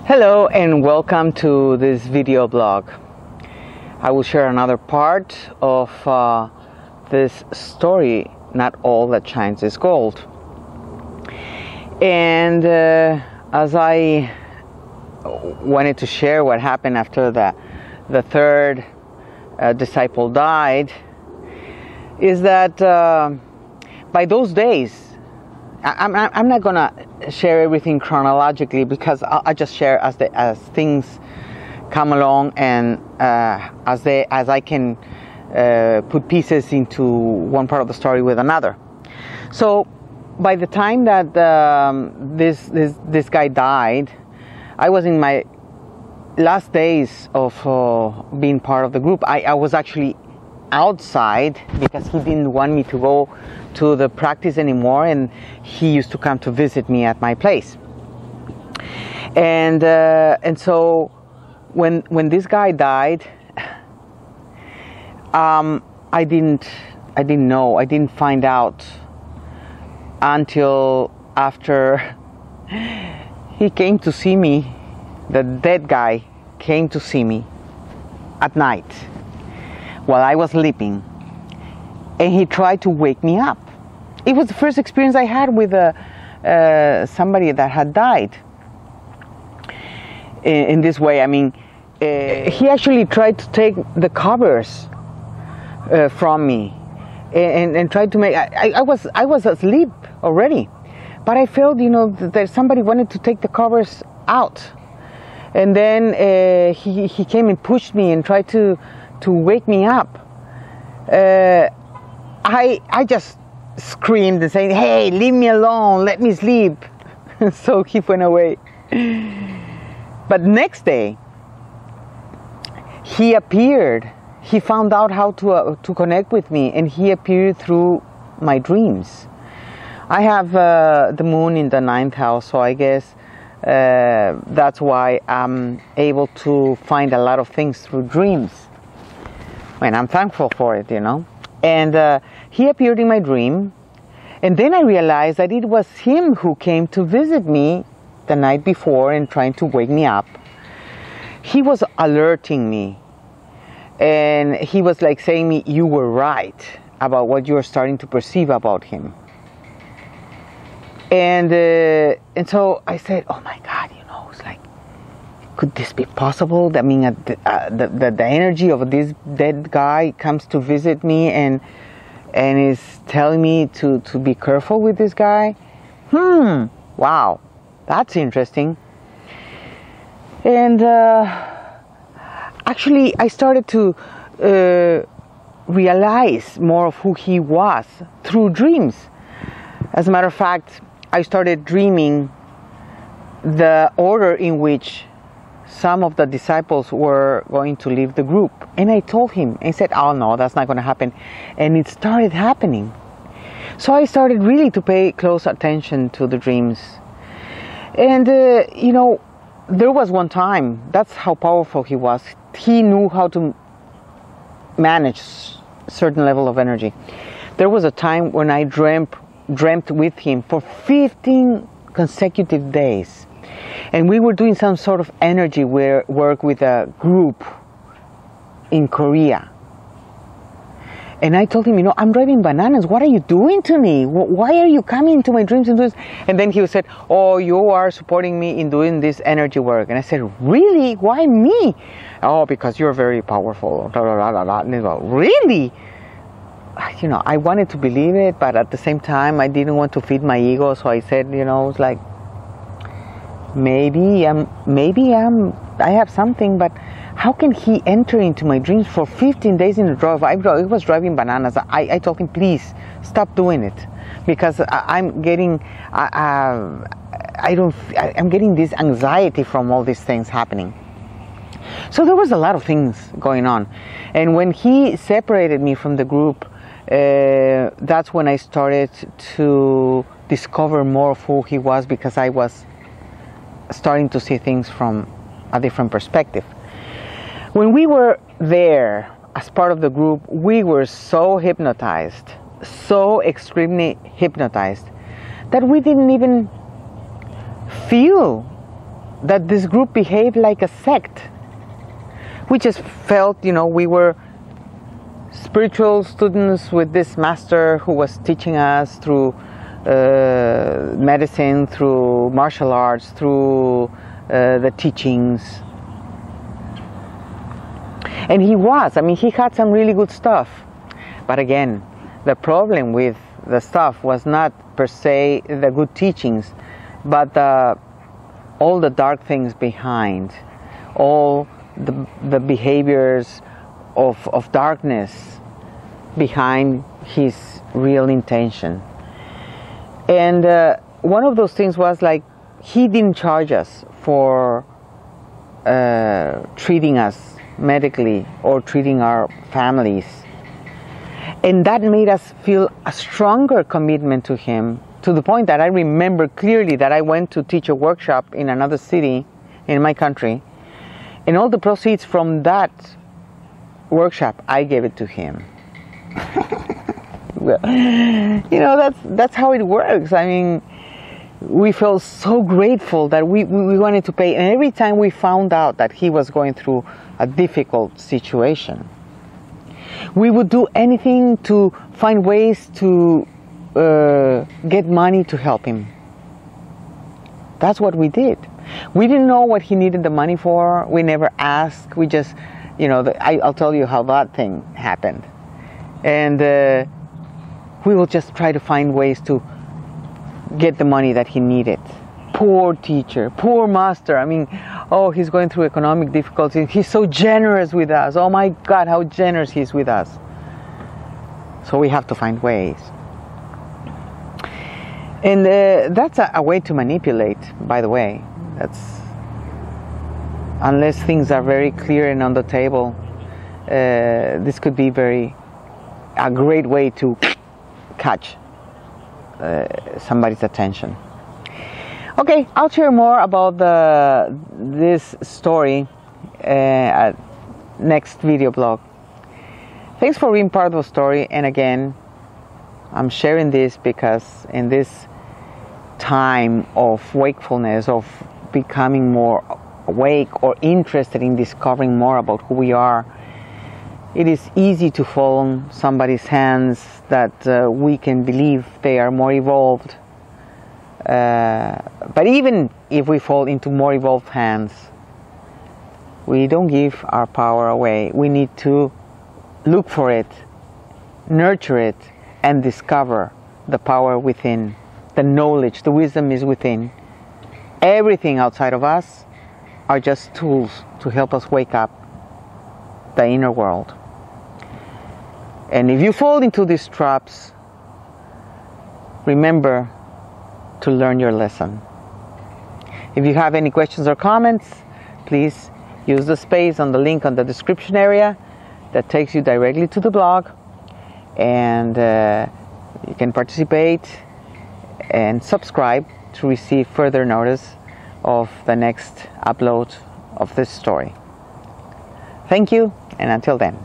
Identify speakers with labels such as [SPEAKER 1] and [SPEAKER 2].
[SPEAKER 1] Hello and welcome to this video blog. I will share another part of this story, Not All That Shines is Gold. And as I wanted to share what happened after the third disciple died, is that by those days, I'm not gonna share everything chronologically, because I just share as things come along, and as I can put pieces into one part of the story with another. So by the time that this guy died, I was in my last days of being part of the group. I was actually outside because he didn't want me to go to the practice anymore, and he used to come to visit me at my place. And so when this guy died, I didn't know. I didn't find out until after he came to see me. The dead guy came to see me at night while I was sleeping, and he tried to wake me up. It was the first experience I had with somebody that had died in this way. I mean, he actually tried to take the covers from me and tried to make. I was asleep already, but I felt, that somebody wanted to take the covers out, and then he came and pushed me and tried to wake me up. I just screamed and saying, "Hey, leave me alone, let me sleep." So he went away. But next day, he appeared. He found out how to connect with me, and he appeared through my dreams. I have the moon in the 9th house, so I guess that's why I'm able to find a lot of things through dreams. And I'm thankful for it, And he appeared in my dream, and then I realized that it was him who came to visit me the night before and trying to wake me up. He was alerting me, and he was like saying me, "You were right about what you're starting to perceive about him." And so I said, "Oh my God, it's like, could this be possible? I mean, the energy of this dead guy comes to visit me and is telling me to be careful with this guy. Wow, that's interesting." And actually, I started to realize more of who he was through dreams. As a matter of fact, I started dreaming the order in which some of the disciples were going to leave the group. And I told him, and he said, "Oh no, that's not going to happen." And it started happening. So I started really to pay close attention to the dreams. And, there was one time, that's how powerful he was. He knew how to manage a certain level of energy. There was a time when I dreamt with him for 15 consecutive days. And we were doing some sort of energy work with a group in Korea. And I told him, "I'm driving bananas. What are you doing to me? Why are you coming into my dreams and doing this?" And then he said, "Oh, you are supporting me in doing this energy work." And I said, "Really? Why me?" "Oh, because you're very powerful." And he goes, "Really?" I wanted to believe it, but at the same time, I didn't want to feed my ego. So I said, it's like, maybe I have something, but how can he enter into my dreams for 15 days in a row? I was driving bananas. I told him, "Please stop doing it, because I'm getting I'm getting this anxiety from all these things happening." So there was a lot of things going on, and when he separated me from the group, that's when I started to discover more of who he was, because I was starting to see things from a different perspective. When we were there as part of the group, we were so hypnotized, so extremely hypnotized, that we didn't even feel that this group behaved like a sect. We just felt, we were spiritual students with this master who was teaching us through medicine, through martial arts, through the teachings. And he had some really good stuff. But again, the problem with the stuff was not per se the good teachings, but all the dark things behind, all the behaviors of darkness behind his real intention. And one of those things was like, he didn't charge us for treating us medically or treating our families. And that made us feel a stronger commitment to him, to the point that I remember clearly that I went to teach a workshop in another city in my country, and all the proceeds from that workshop, I gave it to him. Well, that's how it works. I mean, we felt so grateful that we wanted to pay. And every time we found out that he was going through a difficult situation, we would do anything to find ways to get money to help him. That's what we did. We didn't know what he needed the money for. We never asked. We just, I'll tell you how that thing happened. And we will just try to find ways to get the money that he needed. Poor teacher, poor master. I mean, he's going through economic difficulties. He's so generous with us. Oh my God, how generous he's with us. So we have to find ways. And that's a way to manipulate, by the way. Unless things are very clear and on the table, this could be a great way to catch somebody's attention. Okay, I'll share more about this story at next video blog. Thanks for being part of the story. And again, I'm sharing this because in this time of wakefulness, of becoming more awake or interested in discovering more about who we are, it is easy to fall on somebody's hands that we can believe they are more evolved. But even if we fall into more evolved hands, we don't give our power away. We need to look for it, nurture it, and discover the power within. The knowledge, the wisdom is within. Everything outside of us are just tools to help us wake up the inner world. And if you fall into these traps, remember to learn your lesson. If you have any questions or comments, please use the space on the link on the description area that takes you directly to the blog, and you can participate and subscribe to receive further notice of the next upload of this story. Thank you, and until then.